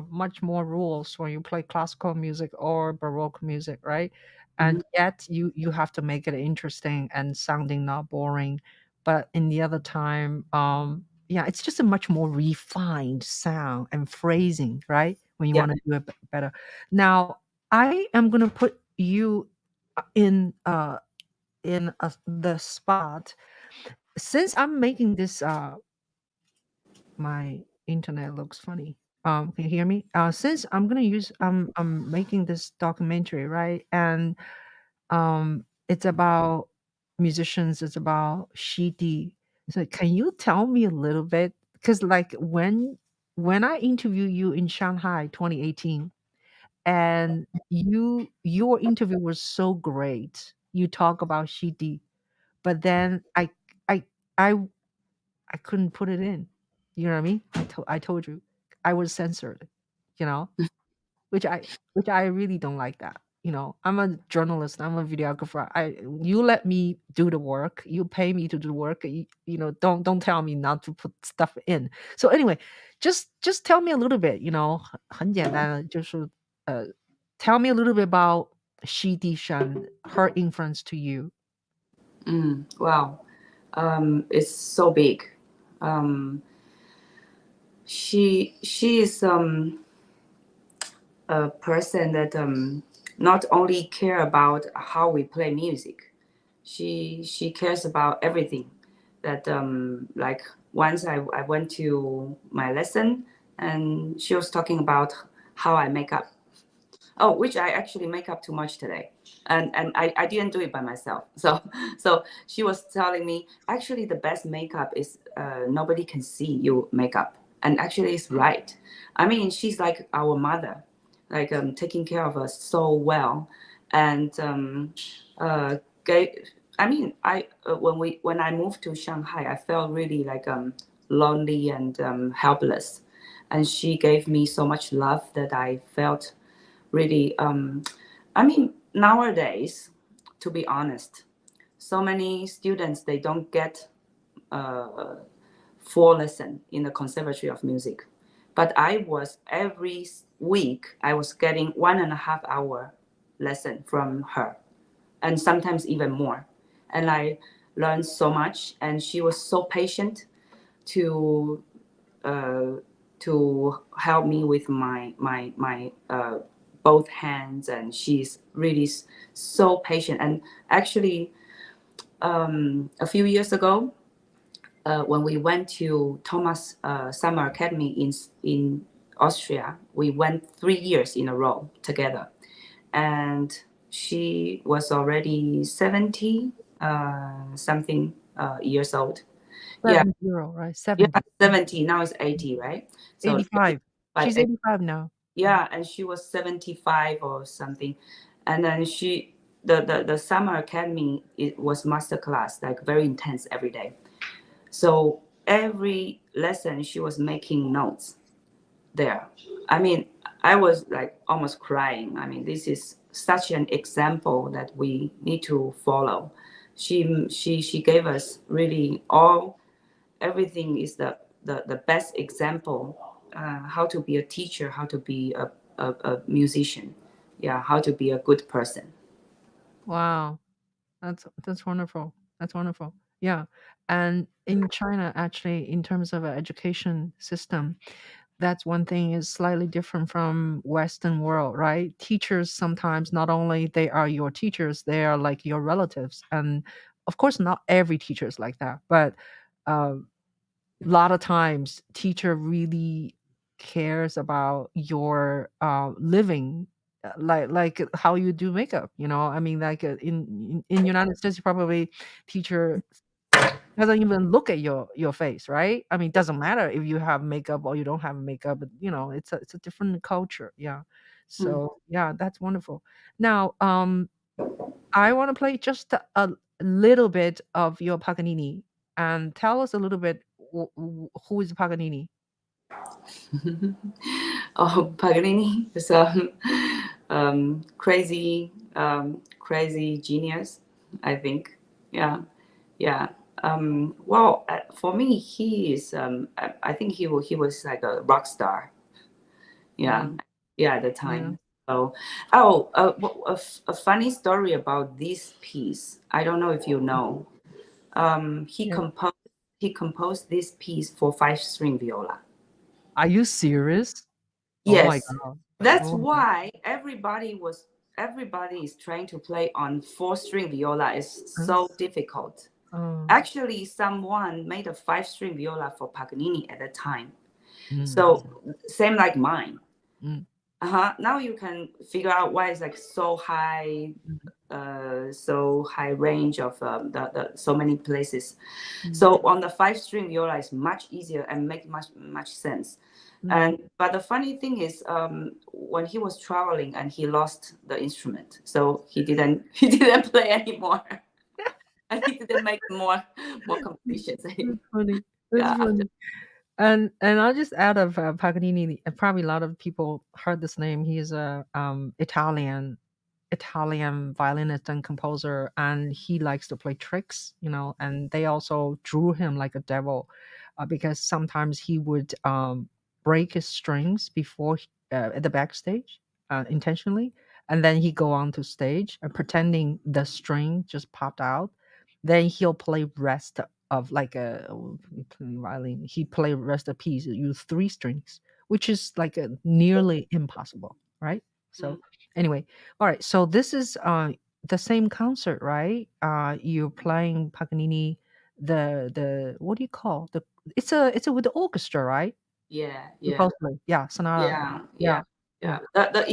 much more rules when you play classical music or Baroque music, right? mhm, And yet you have to make it interesting and sounding not boring. But in the other time, yeah, it's just a much more refined sound and phrasing, right? When you yeah. want to do it better. Now, I am gonna put you in the spot, since I'm making this my internet looks funny. Can you hear me? Since I'm gonna use I'm making this documentary, right? And it's about musicians, it's about Shidi. So can you tell me a little bit? Because like when I interviewed you in Shanghai 2018, and your interview was so great. You talk about Shidi, but then I I I couldn't put it in. You know what I mean? I told you I was censored, you know, which I really don't like that. I'm a journalist, I'm a videographer. You let me do the work, you pay me to do the work. Don't tell me not to put stuff in. So anyway, just tell me a little bit. 很简单的，就是 tell me a little bit about Xi Dishan, her influence to you. Wow. It's so big. Um, she is a person that not only care about how we play music. She cares about everything. That like once I went to my lesson and she was talking about how I make up. Oh, which I actually make up too much today, and I didn't do it by myself. So she was telling me actually the best makeup is nobody can see you makeup, and actually it's right. I mean, she's like our mother, like taking care of us so well, and gave, I mean, when I moved to Shanghai, I felt really like lonely and helpless, and she gave me so much love that I felt really I mean, nowadays, to be honest, so many students, they don't get uh, full lesson in the conservatory of music, but I was every week I was getting 1.5 hour lesson from her, and sometimes even more, and I learned so much, and she was so patient to uh, to help me with my both hands, and she's really so patient. And actually, a few years ago, when we went to Thomas Summer Academy in Austria, we went 3 years in a row together, and she was already 70 something years old. Yeah, 70, right? yeah, 70. 70. Now it's 80, right? So 85. by She's 85 now. yeah, and she was 75 or something, and then the summer academy, it was master class, like very intense every day. So every lesson she was making notes there. I mean, I was like almost crying. I mean, this is such an example that we need to follow. She gave us really all, everything is the the best example, how to be a teacher, how to be a musician, yeah, how to be a good person. Wow. That's wonderful. That's wonderful. Yeah. And in China, actually, in terms of an education system, that's one thing is slightly different from Western world, right? Teachers sometimes not only they are your teachers, they are like your relatives. And of course, not every teacher is like that, but a lot of times teacher really cares about your living, like how you do makeup, I mean, like in United States, you probably teacher doesn't even look at your face, right? I mean, it doesn't matter if you have makeup or you don't have makeup, but it's a different culture. Yeah. Mm. So yeah, that's wonderful. Now, I want to play just a little bit of your Paganini and tell us a little bit who is Paganini. Oh, Paganini is a crazy, crazy genius, I think. Yeah, yeah. Well, for me, he is. I think he was like a rock star. Yeah, Mm, yeah, at the yeah. time. So, oh, a funny story about this piece. I don't know if you know. He Yeah. composed this piece for five-string viola. Are you serious? Oh my Yes, god. that's Oh my god. why everybody is trying to play on four-string viola is so Yes. difficult. Oh. Actually, someone made a five-string viola for Paganini at the time. Mm, So same like mine. mm, Now you can figure out why it's like mm, so high range of the so many places. mm, So on the five-string viola is much easier and make much sense. mm. And but the funny thing is, when he was traveling and he lost the instrument, so he didn't he didn't play anymore, and he didn't make more compositions. That's funny. That's Yeah, after. funny. And I'll just add of Paganini. Probably a lot of people heard this name. He's a Italian violinist and composer, and he likes to play tricks. And they also drew him like a devil, because sometimes he would break his strings before at the backstage, intentionally, and then he go on to stage and pretending the string just popped out. Then he'll play rest of like a violin. He play rest of piece use three strings, which is like a nearly impossible, right? So Mm. anyway, all right. So this is the same concert, right? You're playing Paganini, the what do you call the? It's a with the orchestra, right? Yeah, yeah. Supposedly, yeah, sonata. Yeah, Yeah, yeah, yeah.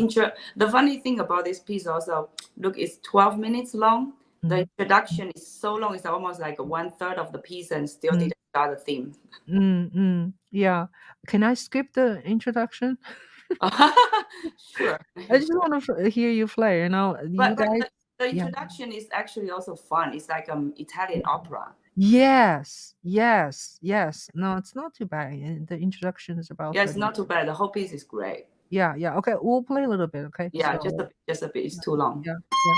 yeah. The funny thing about this piece also, look, it's 12 minutes long. The Mm, introduction is so long, it's almost like one third of the piece and still mm, didn't start the theme. yeah. Can I skip the introduction? Sure. I just want to hear you play. You But guys. the Yeah. introduction is actually also fun. It's like Italian opera. Yes, yes, yes. No, it's not too bad. The introduction is about Yeah, it's 30. not too bad. The whole piece is great. Yeah, yeah. Okay, we'll play a little bit. Okay, Yeah, so just a bit. It's yeah, too long. yeah, yeah.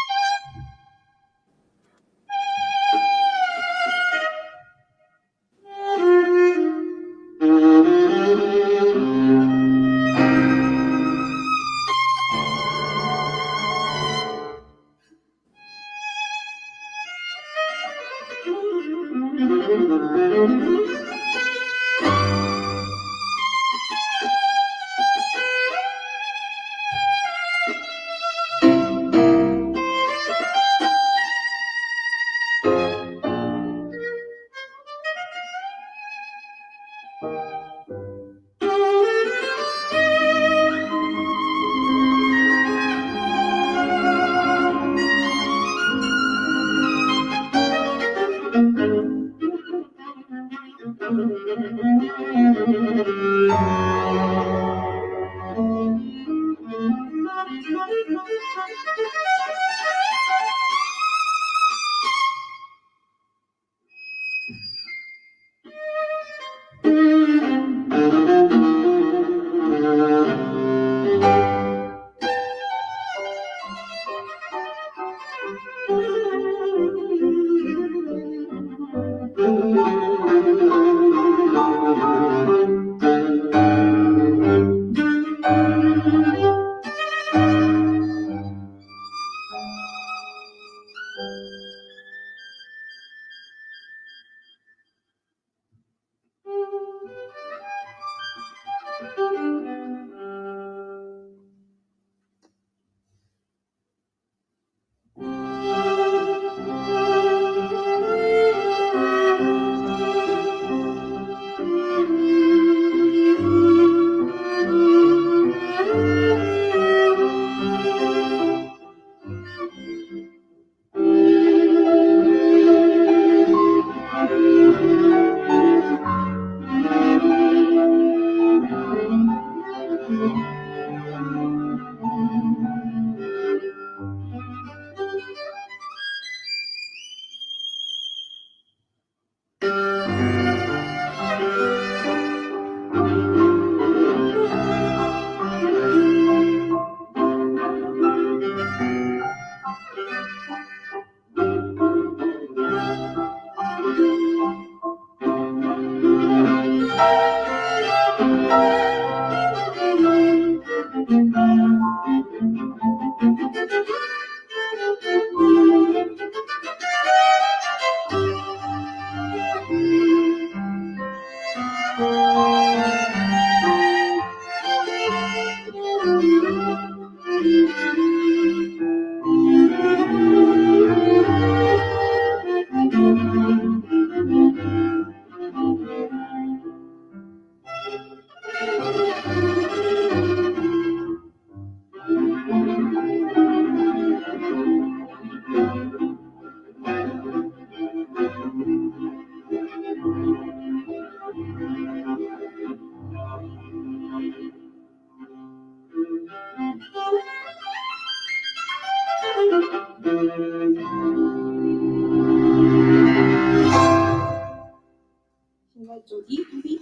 就低不低？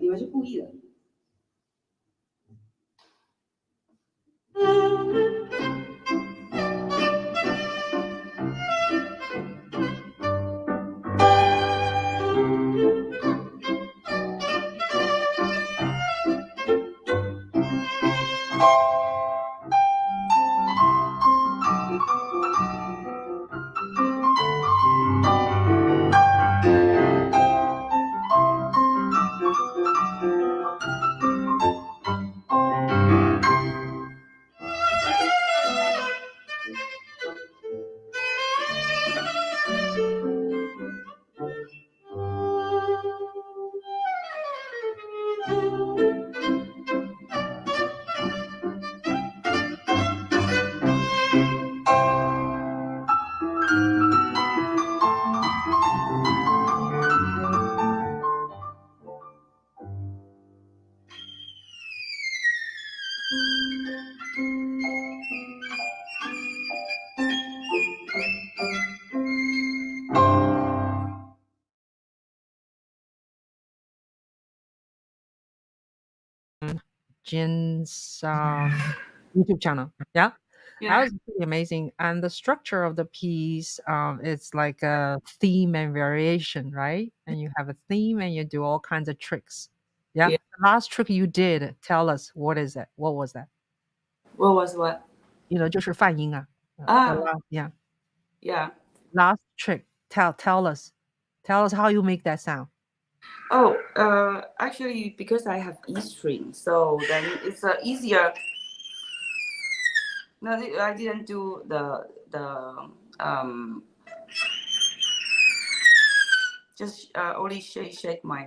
你们是故意的。Jin's YouTube channel. Yeah. Yeah. That was pretty amazing. And the structure of the piece, it's like a theme and variation, right? And you have a theme and you do all kinds of tricks. Yeah. Yeah. The last trick you did, tell us, what is it? What was that? What was what? 就是泛音啊. The Ah, last, yeah. yeah. Last trick. Tell us. Tell us how you make that sound. Oh, actually, because I have E string, so then it's easier. No, I didn't do the just only shake my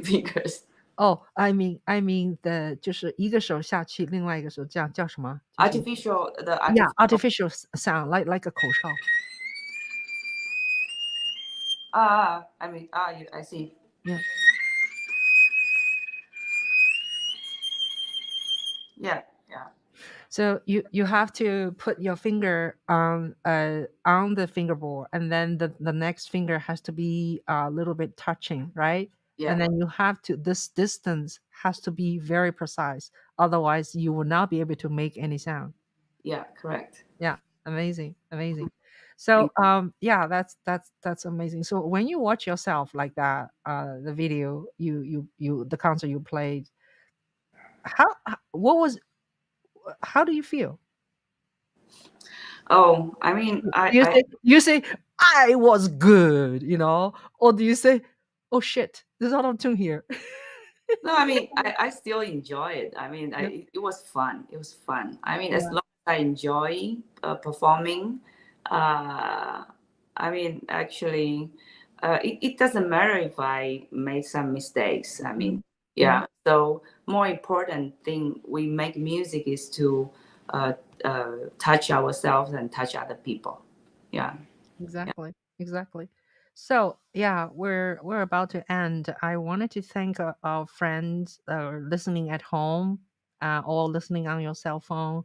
fingers. Oh, I mean the 就是一个手下去，另外一个手这样叫什么？就是 Artificial, the Yeah, artificial. artificial sound like a 口哨. I mean, I see. Yeah. Yeah. So you have to put your finger on the fingerboard, and then the next finger has to be a little bit touching, right? Yeah. And then you have to this distance has to be very precise. Otherwise, you will not be able to make any sound. Yeah, correct. Yeah, amazing. So yeah, that's amazing. So when you watch yourself like that, the video, you the concert you played, how do you feel? Oh, I mean, You say I was good, or do you say, oh shit, there's out of tune here? no, I mean, I still enjoy it. I mean, Yeah. it was fun. It was fun. I mean, Yeah. as long as I enjoy performing, I mean, actually, it doesn't matter if I made some mistakes. I mean, yeah. So more important thing we make music is to touch ourselves and touch other people. Yeah. Exactly. So yeah, we're about to end. I wanted to thank our friends listening at home, or listening on your cell phone.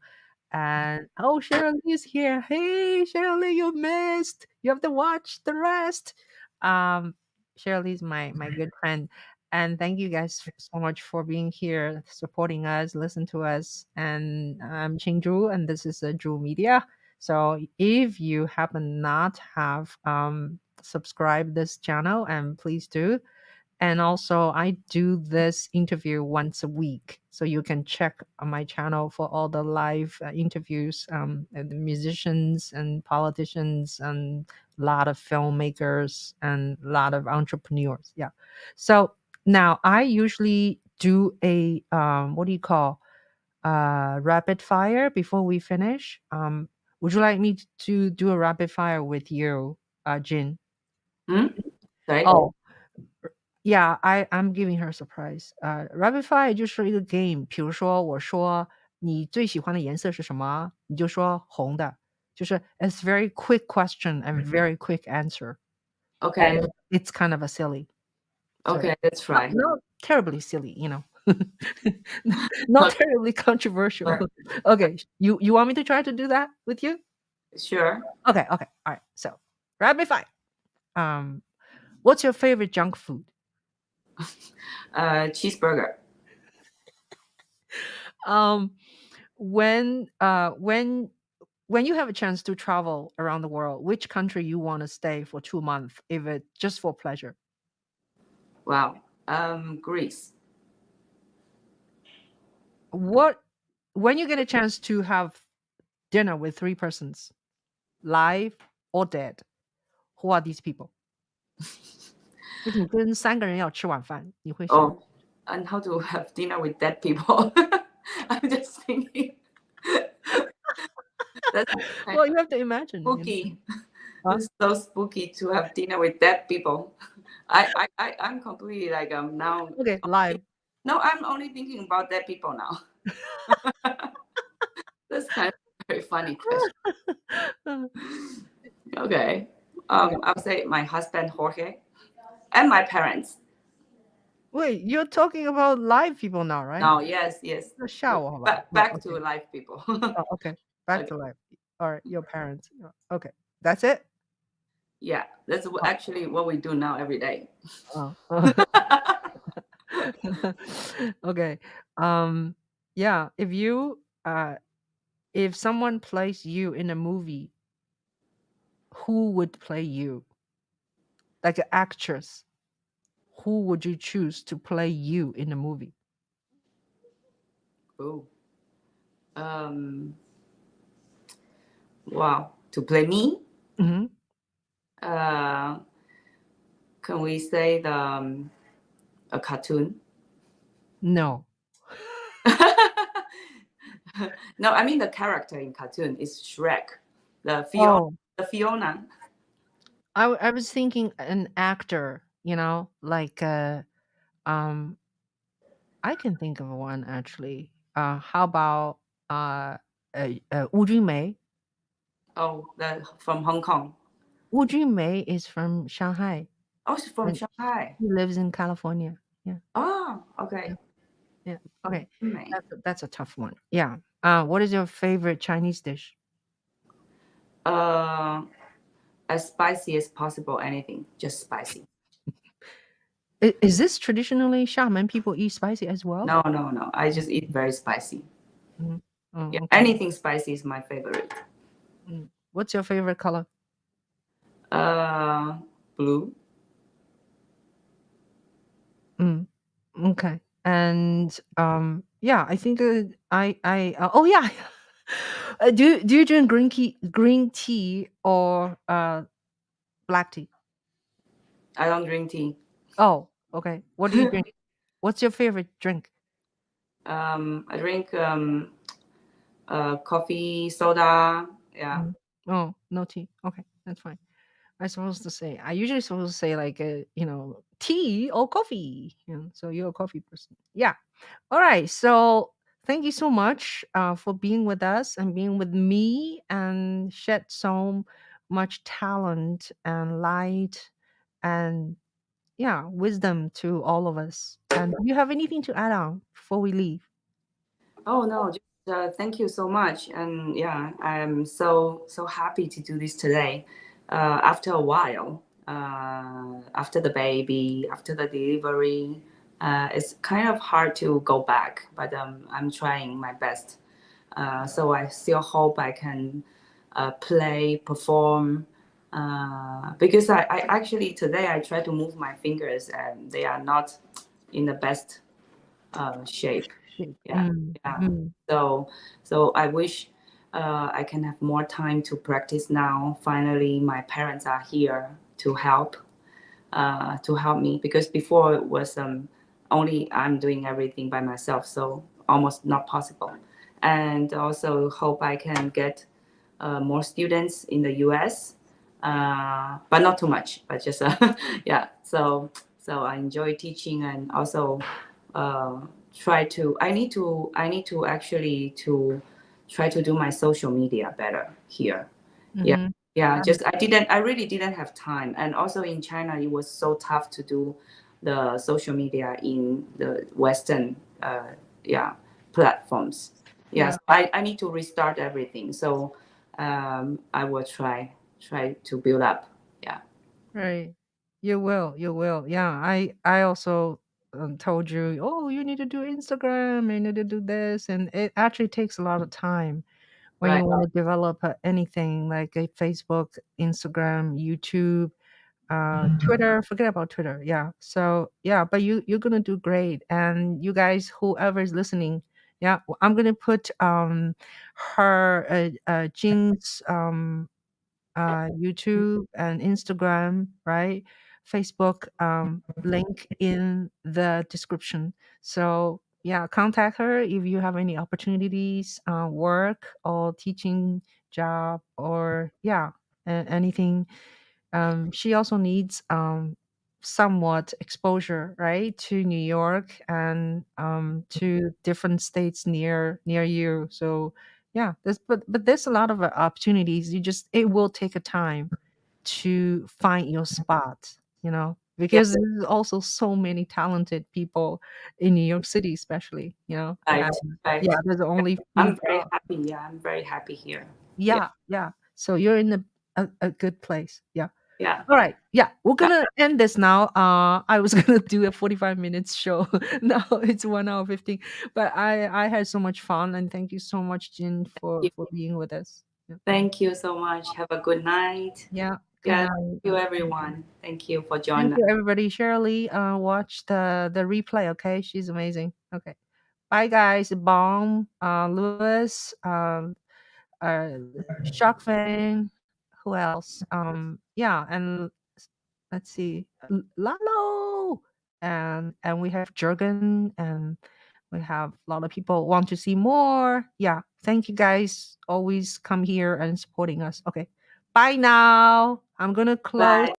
And oh, Shirley is here. Hey, Shirley, you missed. You have to watch the rest. Um, Shirley's my good friend, and thank you guys so much for being here, supporting us, listen to us. And I'm Ching Juhl, and this is Juhl Media. So if you happen not have subscribed this channel, and please do. And also, I do this interview once a week, so you can check on my channel for all the live interviews, and the musicians and politicians and a lot of filmmakers and a lot of entrepreneurs. Yeah. So now I usually do a what do you call rapid fire before we finish. Would you like me to do a rapid fire with you, Jin? Sorry. Oh, yeah, I'm giving her a surprise. Rapid fire 就是一个 game。比如说，我说你最喜欢的颜色是什么，你就说红的。就是 it's very quick question and very quick answer. Okay. And it's kind of a silly. So, Okay, let's try. not terribly silly, not terribly controversial. Sure. Okay, you want me to try to do that with you? Sure. Okay, all right. So rapid fire. What's your favorite junk food? Cheeseburger. Um, when you have a chance to travel around the world, which country you want to stay for 2 months, if it just for pleasure? Wow. Greece. What when you get a chance to have dinner with three persons, live or dead, who are these people? 就是你跟3个人要吃晚饭，你会想 Oh, and how to have dinner with dead people? I'm just thinking. That's kind well, of you have to imagine. spooky. Huh? It's so spooky to have dinner with dead people. I'm completely like now. Okay, live. No, I'm only thinking about dead people now. That's kind of a very funny question. Okay. Okay. I'll say my husband Jorge and my parents. Wait, you're talking about live people now, right? No, yes. 吓我好吧？ Back Okay. to live people. Oh, okay. Back Okay. to live. All right, your parents. Okay, that's it. Yeah, that's actually what we do now every day. Oh. Okay. Yeah. If someone plays you in a movie, who would play you? Like an actress, who would you choose to play you in a movie? Oh. Wow. To play me? Hmm. Can we say a cartoon? No. No, I mean the character in cartoon is Shrek. The Fiona. Oh, The Fiona. I was thinking an actor. Like I can think of one actually. How about Wu Junmei? Oh, from Hong Kong. Wu Junmei is from Shanghai, Oh, she's from and Shanghai. he lives in California. Yeah, Oh, yeah, okay. yeah. Okay, Mei. that's a tough one. Yeah. What is your favorite Chinese dish? Uh, as spicy as possible. Anything, just spicy. Is this traditionally Xiamen people eat spicy as well? No. I just eat very spicy. Mhm. Oh, Yeah, okay. anything spicy is my favorite. What's your favorite color? Blue. Mm, okay. And yeah, I think oh yeah. Do you drink green tea or black tea? I don't drink tea. Oh, okay. What do you drink? What's your favorite drink? I drink coffee, soda. Yeah. Mm. Oh, no tea. Okay, that's fine. I usually supposed to say like tea or coffee. So you're a coffee person. Yeah. All right. So thank you so much for being with us and being with me and shed so much talent and light and yeah, wisdom to all of us. And do you have anything to add on before we leave? Oh no, just thank you so much. And yeah, I'm so happy to do this today. After a while, after the baby, after the delivery, it's kind of hard to go back, but I'm trying my best. So I still hope I can play, perform. Because I actually today I try to move my fingers and they are not in the best shape. Yeah, Mm, yeah. mm, So I wish I can have more time to practice now. Finally, my parents are here to help me because before it was only I'm doing everything by myself, so almost not possible. And also hope I can get more students in the U.S., but not too much, but just yeah. So I enjoy teaching and also uh, try to. I need to actually to try to do my social media better here. Yeah, mhm. yeah. Just I really didn't have time, and also in China it was so tough to do the social media in the Western yeah platforms. Yeah. Yes, I need to restart everything. So I will try to build up. Yeah. Right. You will. You will. Yeah. I also told you, oh, you need to do Instagram. You need to do this, and it actually takes a lot of time when Right. you want to develop anything like a Facebook, Instagram, YouTube, Twitter. Forget about Twitter. Yeah. So yeah, but you're gonna do great, and you guys, whoever is listening, yeah, I'm gonna put her Jing's YouTube and Instagram, right? Facebook link in the description. So yeah, contact her if you have any opportunities, work or teaching job or yeah, anything. She also needs somewhat exposure, right, to New York and to different states near you. So yeah, but there's a lot of opportunities. You just it will take a time to find your spot, Yeah. because there's also so many talented people in New York City, especially, Right. and yeah, Right. there's only few I'm very happy. Yeah, I'm very happy here. Yeah. yeah, yeah. So you're in a good place. Yeah. Yeah. All right. Yeah, we're Uh, gonna end this now. I was gonna do a 45 minutes show. Now it's 1 hour 15. But I had so much fun, and thank you so much, Jin, you. for being with us. Yeah. Thank you so much. Have a good night. Yeah. Good Yeah. night. Thank you, everyone. Thank you for Thank joining us. you, everybody. Shirley, watch the replay. Okay, she's amazing. Okay. Bye, guys. Bomb, Lewis, uh, Shark Fang. Who else? Yeah, and let's see, Lalo, and we have Jurgen, and we have a lot of people want to see more. Yeah, thank you guys. Always come here and supporting us. Okay, bye now. I'm gonna close. Bye.